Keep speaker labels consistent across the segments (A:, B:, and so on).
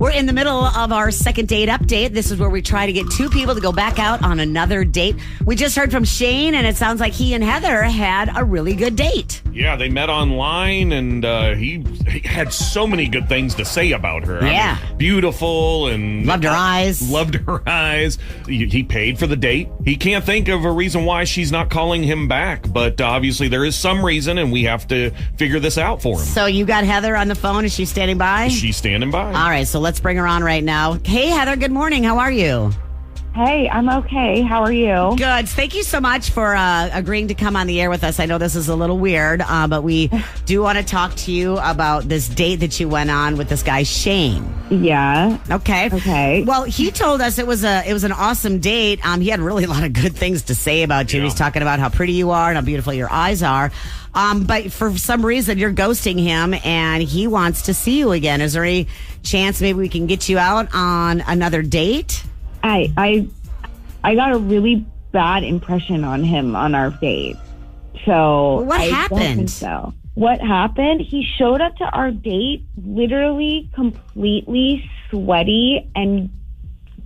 A: We're in the middle of our second date update. This is where we try to get two people to go back out on another date. We just heard from Shane, and it sounds like he and Heather had a really good date.
B: Yeah, they met online, and he had so many good things to say about her.
A: Yeah.
B: I mean, beautiful and...
A: Loved her eyes.
B: Loved her eyes. He paid for the date. He can't think of a reason why she's not calling him back, but obviously there is some reason, and we have to figure this out for him.
A: So you got Heather on the phone. Is she standing by?
B: She's standing by.
A: All right, so let's bring her on right now. Hey, Heather, good morning. How are you?
C: Hey, I'm okay. How are you?
A: Good. Thank you so much for agreeing to come on the air with us. I know this is a little weird, but we do want to talk to you about this date that you went on with this guy, Shane.
C: Yeah.
A: Okay. Well, he told us it was an awesome date. He had really a lot of good things to say about you.
B: Yeah.
A: He's talking about how pretty you are and how beautiful your eyes are. But for some reason, you're ghosting him, and he wants to see you again. Is there any chance maybe we can get you out on another date?
C: I got a really bad impression on him on our date. So
A: What
C: I don't
A: happened?
C: think so. What happened? He showed up to our date literally completely sweaty and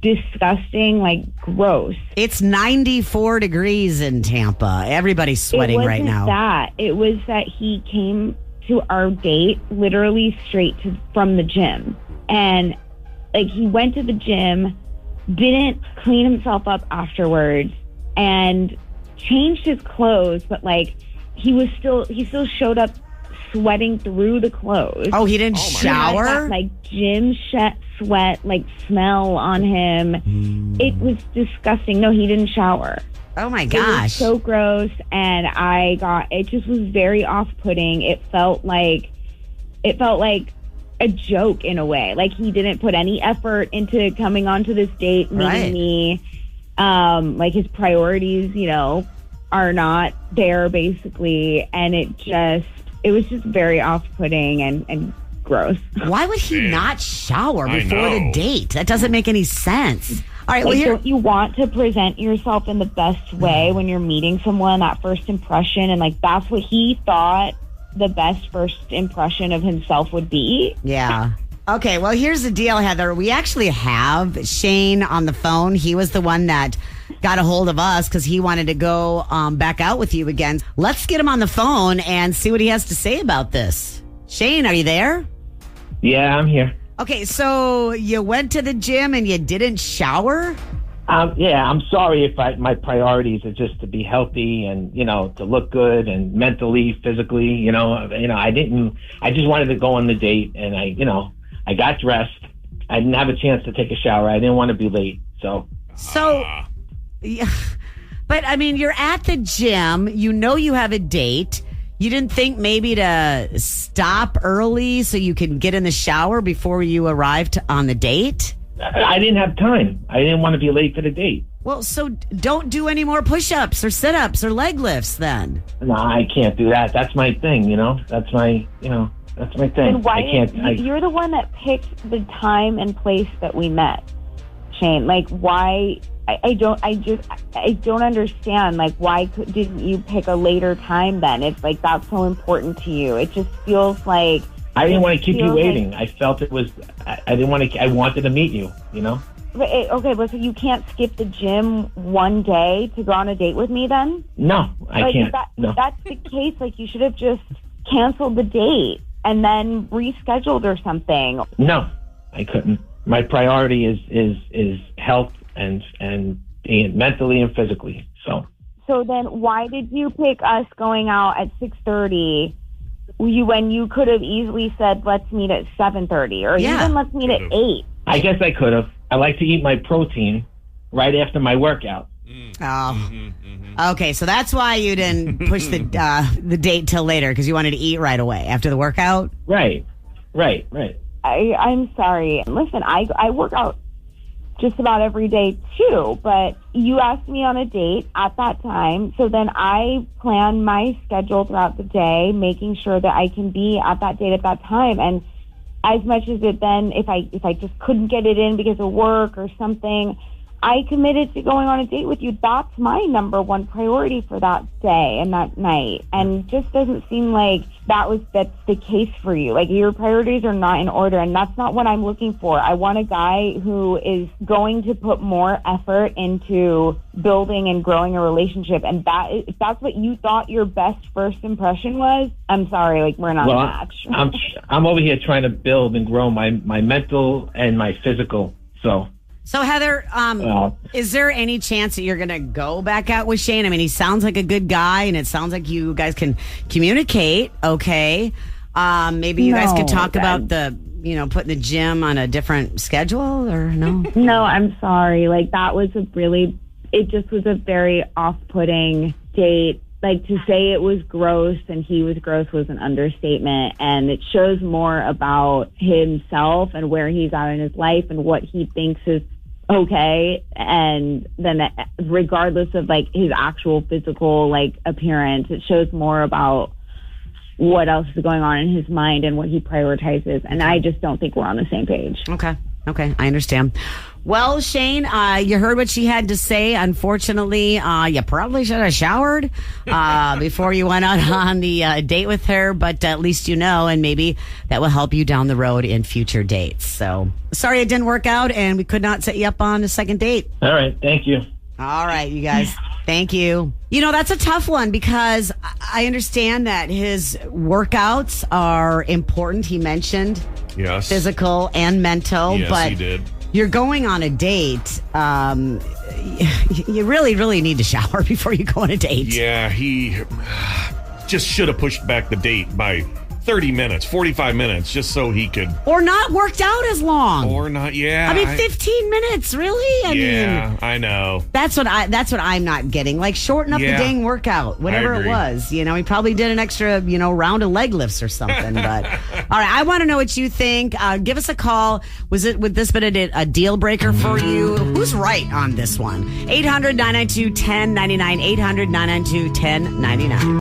C: disgusting, like gross.
A: It's 94 degrees in Tampa. Everybody's sweating right now.
C: It was that he came to our date literally straight from the gym. And like he went to the gym, didn't clean himself up afterwards, and changed his clothes, but like he still showed up sweating through the clothes.
A: Oh, he didn't
C: He had
A: shower?
C: that, like gym sweat like smell on him. It was disgusting. No, he didn't shower.
A: Oh my
C: It was
A: gosh.
C: so gross, and it just was very off-putting. It felt like a joke in a way. Like he didn't put any effort into coming onto this date, meeting
A: Right.
C: me. Like his priorities, are not there basically, and it was just very off-putting and gross.
A: Why would he not shower
B: I
A: before the
B: know.
A: date? That doesn't make any sense. All right, well,
C: Like,
A: here.
C: don't you want to present yourself in the best way when you're meeting someone, that first impression? And like that's what he thought the best first impression of himself would be.
A: Yeah. Okay, well, here's the deal, Heather. We actually have Shane on the phone. He was the one that got a hold of us because he wanted to go back out with you again. Let's get him on the phone and see what he has to say about this. Shane, are you there?
D: Yeah, I'm here.
A: Okay, so you went to the gym and you didn't shower?
D: Yeah, I'm sorry if my priorities are just to be healthy and, to look good and mentally, physically, I just wanted to go on the date, and I got dressed. I didn't have a chance to take a shower. I didn't want to be late. So,
A: Yeah, but I mean, you're at the gym, you have a date. You didn't think maybe to stop early so you can get in the shower before you arrived on the date?
D: I didn't have time. I didn't want to be late for the date.
A: Well, so don't do any more push-ups or sit-ups or leg lifts then.
D: No, I can't do that. That's my thing, That's my, that's my thing.
C: And why
D: I can't.
C: you're the one that picked the time and place that we met, Shane. Like why? I don't understand. Like why didn't you pick a later time then? It's like that's so important to you. It just feels like
D: I didn't want to keep you waiting. I felt it was. I didn't want to. I wanted to meet you.
C: But, okay, but so you can't skip the gym one day to go on a date with me then?
D: No, I can't.
C: If that's the case, like you should have just canceled the date and then rescheduled or something.
D: No, I couldn't. My priority is health and being mentally and physically.
C: So then why did you pick us going out at 6:30 when you could have easily said let's meet at 7:30 or even let's meet at 8?
D: I guess I could have. I like to eat my protein right after my workout.
A: Oh. Okay, so that's why you didn't push the date till later, because you wanted to eat right away after the workout?
D: Right.
C: I'm sorry. Listen, I work out just about every day too, but you asked me on a date at that time, so then I plan my schedule throughout the day, making sure that I can be at that date at that time. And as much as it then, if I just couldn't get it in because of work or something, I committed to going on a date with you. That's my number one priority for that day and that night. And just doesn't seem like that's the case for you. Like, your priorities are not in order, and that's not what I'm looking for. I want a guy who is going to put more effort into building and growing a relationship. And if that's what you thought your best first impression was, I'm sorry, like, we're not a match.
D: I'm over here trying to build and grow my mental and my physical.
A: So, Heather, is there any chance that you're going to go back out with Shane? I mean, he sounds like a good guy, and it sounds like you guys can communicate, okay? Maybe you guys could talk about putting the gym on a different schedule, or no?
C: No, I'm sorry. Like, that was it just was a very off-putting date. Like, to say it was gross and he was gross was an understatement, and it shows more about himself and where he's at in his life and what he thinks is okay, and then regardless of like his actual physical like appearance, it shows more about what else is going on in his mind and what he prioritizes, and I just don't think we're on the same page.
A: Okay, I understand. Well, Shane, you heard what she had to say. Unfortunately, you probably should have showered before you went out on the date with her, but at least you know, and maybe that will help you down the road in future dates. So, sorry it didn't work out, and we could not set you up on a second date.
D: All right, thank you.
A: All right, you guys. Thank you. You know, that's a tough one because I understand that his workouts are important. He mentioned physical and mental.
B: Yes,
A: but
B: he did.
A: You're going on a date. You really, really need to shower before you go on a date.
B: Yeah, he just should have pushed back the date by 30 minutes, 45 minutes, just so he could...
A: Or not worked out as long.
B: Or not, yeah.
A: I mean, 15 minutes, really? I mean,
B: I know.
A: That's what I'm not getting. Like, shorten up the dang workout, whatever it was. You know, he probably did an extra, round of leg lifts or something. But all right, I want to know what you think. Give us a call. Would this been a deal breaker for you? Who's right on this one? 800-992-1099. 800-992-1099.